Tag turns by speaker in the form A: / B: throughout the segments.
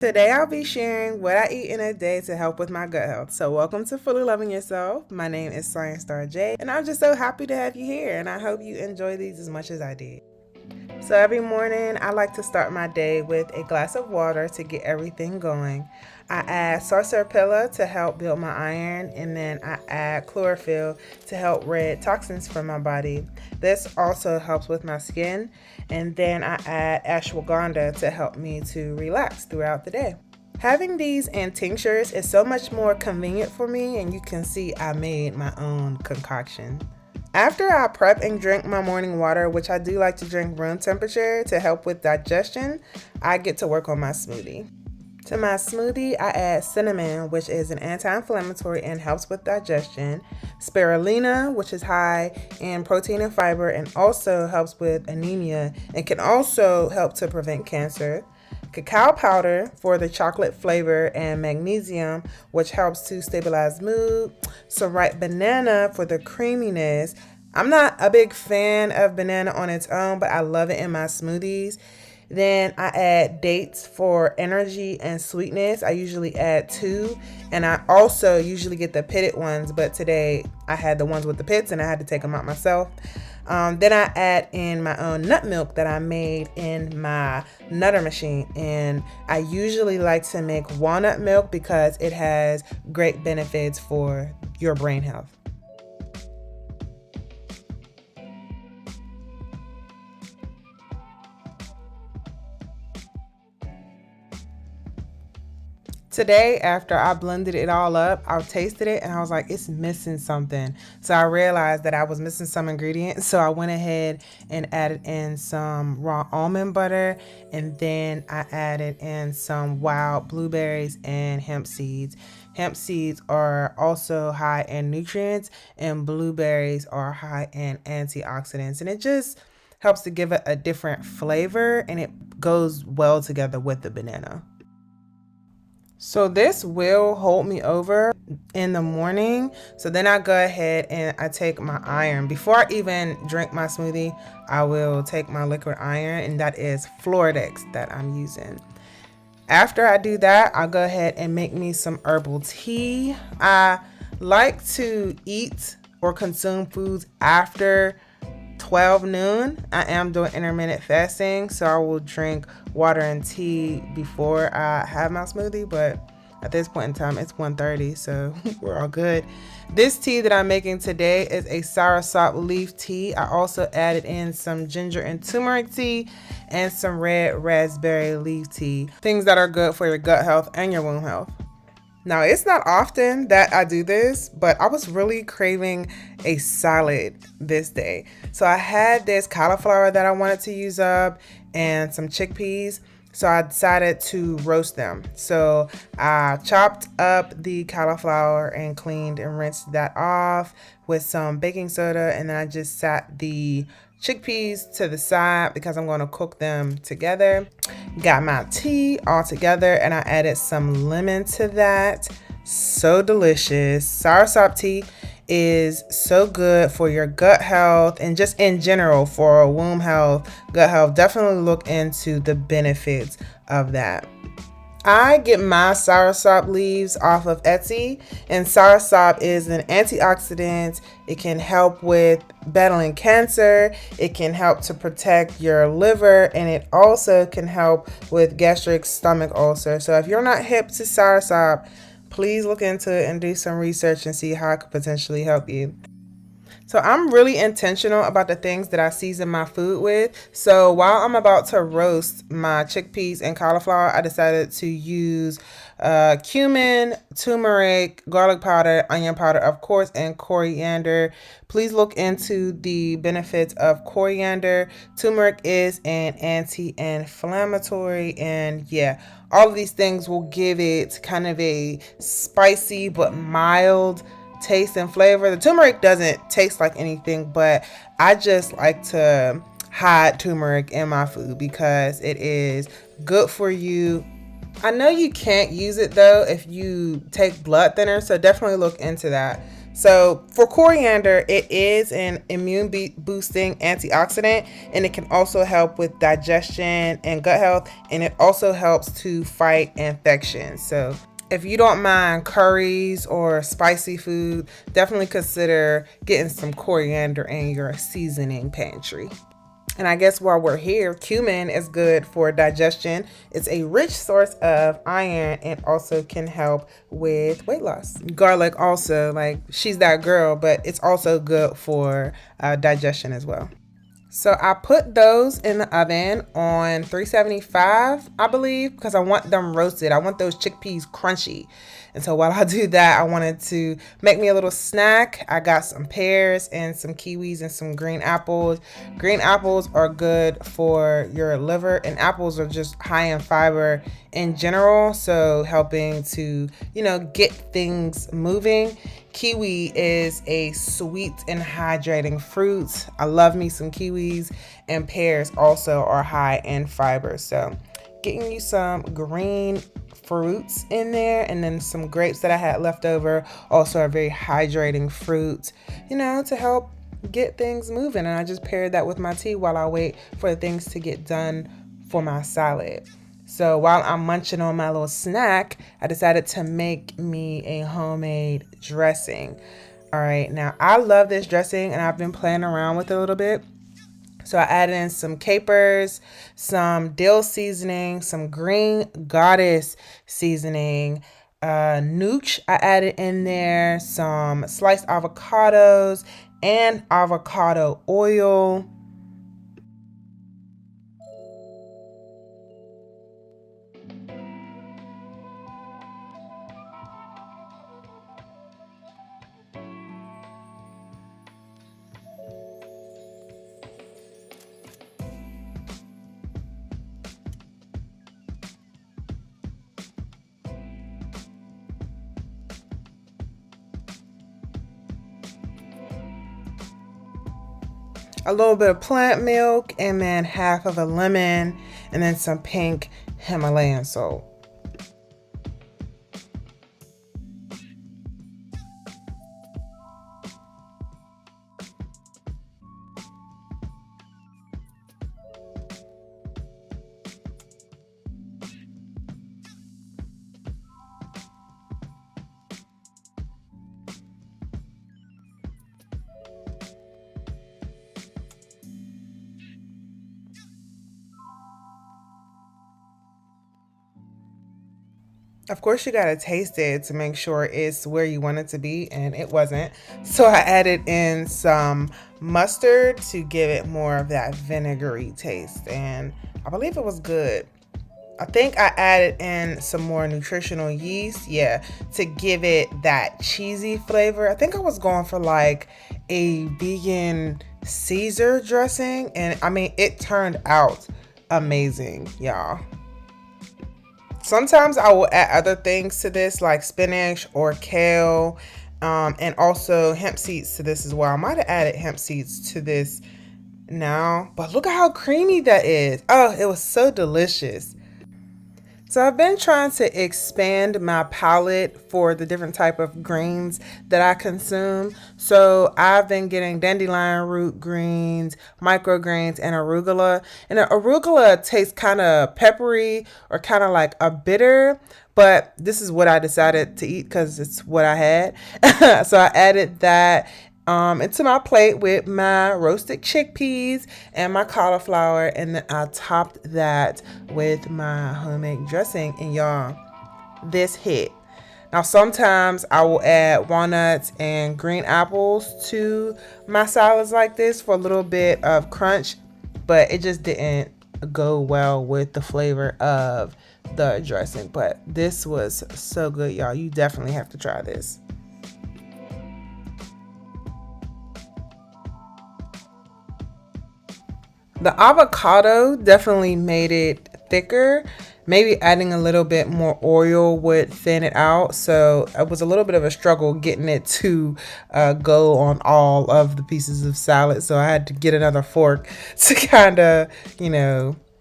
A: Today I'll be sharing what I eat in a day to help with my gut health. So welcome to Fully Loving Yourself. My name is Science Star J and I'm just so happy to have you here and I hope you enjoy these as much as I did. So every morning I like to start my day with a glass of water to get everything going. I add sarsaparilla to help build my iron, and then I add chlorophyll to help rid toxins from my body. This also helps with my skin, and then I add ashwagandha to help me to relax throughout the day. Having these in tinctures is so much more convenient for me, and you can see I made my own concoction. After I prep and drink my morning water, which I do like to drink room temperature to help with digestion, I get to work on my smoothie. To my smoothie, I add cinnamon, which is an anti-inflammatory and helps with digestion, spirulina, which is high in protein and fiber and also helps with anemia and can also help to prevent cancer, cacao powder for the chocolate flavor and magnesium, which helps to stabilize mood, some ripe banana for the creaminess. I'm not a big fan of banana on its own, but I love it in my smoothies. Then I add dates for energy and sweetness. I usually add two, and I also usually get the pitted ones, but today I had the ones with the pits and I had to take them out myself. Then I add in my own nut milk that I made in my nutter machine, and I usually like to make walnut milk because it has great benefits for your brain health. Today, after I blended it all up, I tasted it and I was like, it's missing something. So I realized that I was missing some ingredients. So I went ahead and added in some raw almond butter, and then I added in some wild blueberries and hemp seeds. Hemp seeds are also high in nutrients, and blueberries are high in antioxidants. And it just helps to give it a different flavor, and it goes well together with the banana. So this will hold me over in the morning. So then I go ahead and I take my iron. Before I even drink my smoothie, I will take my liquid iron, and that is Floradex that I'm using. After I do that, I'll go ahead and make me some herbal tea. I like to eat or consume foods after 12 noon. I am doing intermittent fasting, so I will drink water and tea before I have my smoothie, but at this point in time it's 1:30, so we're all good. This tea that I'm making today is a soursop leaf tea. I also added in some ginger and turmeric tea and some red raspberry leaf tea, things that are good for your gut health and your womb health. Now, it's not often that I do this, but I was really craving a salad this day. So I had this cauliflower that I wanted to use up and some chickpeas. So I decided to roast them. So I chopped up the cauliflower and cleaned and rinsed that off with some baking soda. And then I just sat the chickpeas to the side because I'm going to cook them together. Got my tea all together and I added some lemon to that. So delicious. Soursop tea is so good for your gut health and just in general for womb health, gut health. Definitely look into the benefits of that. I get my soursop leaves off of Etsy, and soursop is an antioxidant. It can help with battling cancer. It can help to protect your liver, and it also can help with gastric stomach ulcer. So if you're not hip to soursop, please look into it and do some research and see how it could potentially help you. So I'm really intentional about the things that I season my food with. So while I'm about to roast my chickpeas and cauliflower, I decided to use cumin, turmeric, garlic powder, onion powder, of course, and coriander. Please look into the benefits of coriander. Turmeric is an anti-inflammatory, and yeah, all of these things will give it kind of a spicy but mild taste and flavor. The turmeric doesn't taste like anything, but I just like to hide turmeric in my food because it is good for you. I know you can't use it though if you take blood thinner, so definitely look into that. So for coriander, it is an immune boosting antioxidant, and it can also help with digestion and gut health, and it also helps to fight infections. So if you don't mind curries or spicy food, definitely consider getting some coriander in your seasoning pantry. And I guess while we're here, cumin is good for digestion. It's a rich source of iron and also can help with weight loss. Garlic also, like, she's that girl, but it's also good for digestion as well. So I put those in the oven on 375, I believe, because I want them roasted. I want those chickpeas crunchy. And so while I do that, I wanted to make me a little snack. I got some pears and some kiwis and some green apples. Green apples are good for your liver, and apples are just high in fiber in general, so helping to, get things moving. Kiwi is a sweet and hydrating fruit. I love me some kiwis, and pears also are high in fiber. So getting you some green fruits in there, and then some grapes that I had left over, also a very hydrating fruit, to help get things moving. And I just paired that with my tea while I wait for things to get done for my salad. So while I'm munching on my little snack, I decided to make me a homemade dressing. All right, now I love this dressing, and I've been playing around with it a little bit. So I added in some capers, some dill seasoning, some green goddess seasoning, nooch I added in there, some sliced avocados and avocado oil. A little bit of plant milk, and then half of a lemon, and then some pink Himalayan salt. Of course, you gotta taste it to make sure it's where you want it to be, and it wasn't. So I added in some mustard to give it more of that vinegary taste, and I believe it was good. I think I added in some more nutritional yeast, to give it that cheesy flavor. I think I was going for like a vegan Caesar dressing, and I mean, it turned out amazing, y'all. Sometimes I will add other things to this, like spinach or kale, and also hemp seeds to this as well. I might have added hemp seeds to this now, but look at how creamy that is. Oh, it was so delicious. So I've been trying to expand my palette for the different type of greens that I consume. So I've been getting dandelion root greens, microgreens, and arugula. And the arugula tastes kind of peppery or kind of like a bitter, but this is what I decided to eat because it's what I had. So I added that into my plate with my roasted chickpeas and my cauliflower, and then I topped that with my homemade dressing, and y'all, this hit. Now sometimes I will add walnuts and green apples to my salads like this for a little bit of crunch, but it just didn't go well with the flavor of the dressing. But this was so good, y'all. You definitely have to try this. The avocado definitely made it thicker. Maybe adding a little bit more oil would thin it out. So it was a little bit of a struggle getting it to go on all of the pieces of salad. So I had to get another fork to kind of,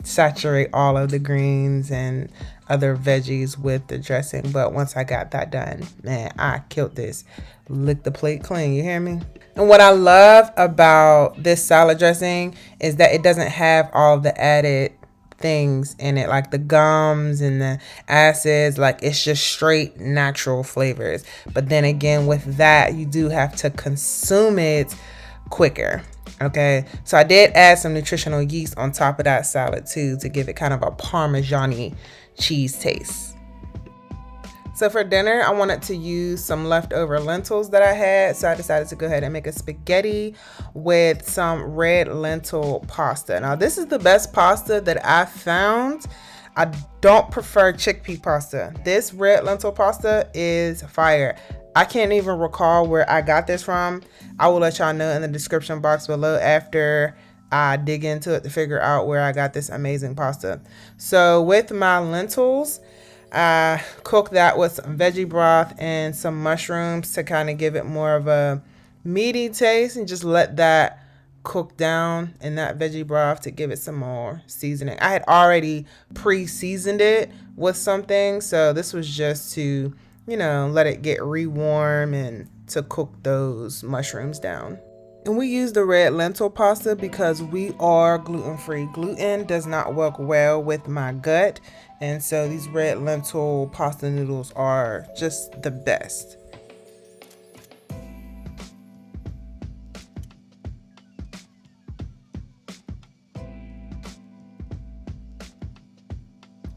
A: saturate all of the greens. And other veggies with the dressing. But once I got that done, man, I killed this. Lick the plate clean, you hear me? And what I love about this salad dressing is that it doesn't have all the added things in it, like the gums and the acids. Like, it's just straight natural flavors. But then again, with that, you do have to consume it quicker. Okay, so I did add some nutritional yeast on top of that salad too, to give it kind of a Parmesan-y cheese taste. So for dinner, I wanted to use some leftover lentils that I had. So I decided to go ahead and make a spaghetti with some red lentil pasta. Now, this is the best pasta that I found. I don't prefer chickpea pasta. This red lentil pasta is fire. I can't even recall where I got this from. I will let y'all know in the description box below after I dig into it to figure out where I got this amazing pasta. So with my lentils, I cook that with some veggie broth and some mushrooms to kind of give it more of a meaty taste, and just let that cook down in that veggie broth to give it some more seasoning. I had already pre-seasoned it with something, so this was just to, you know, let it get re-warm and to cook those mushrooms down. And we use the red lentil pasta because we are gluten-free. Gluten does not work well with my gut, and so these red lentil pasta noodles are just the best.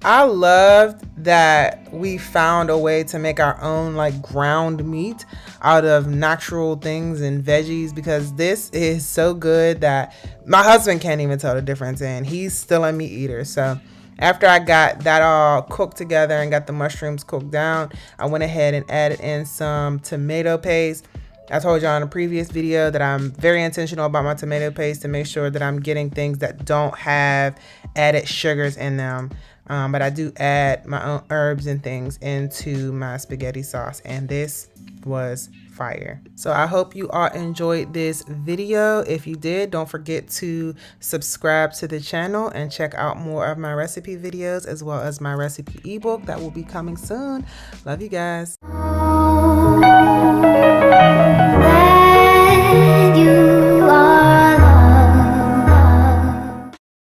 A: I loved that we found a way to make our own like ground meat out of natural things and veggies, because this is so good that my husband can't even tell the difference, and he's still a meat eater. So after I got that all cooked together and got the mushrooms cooked down, I went ahead and added in some tomato paste. I told y'all in a previous video that I'm very intentional about my tomato paste to make sure that I'm getting things that don't have added sugars in them. But I do add my own herbs and things into my spaghetti sauce, and this was fire. So I hope you all enjoyed this video. If you did, don't forget to subscribe to the channel and check out more of my recipe videos, as well as my recipe ebook that will be coming soon. Love you guys.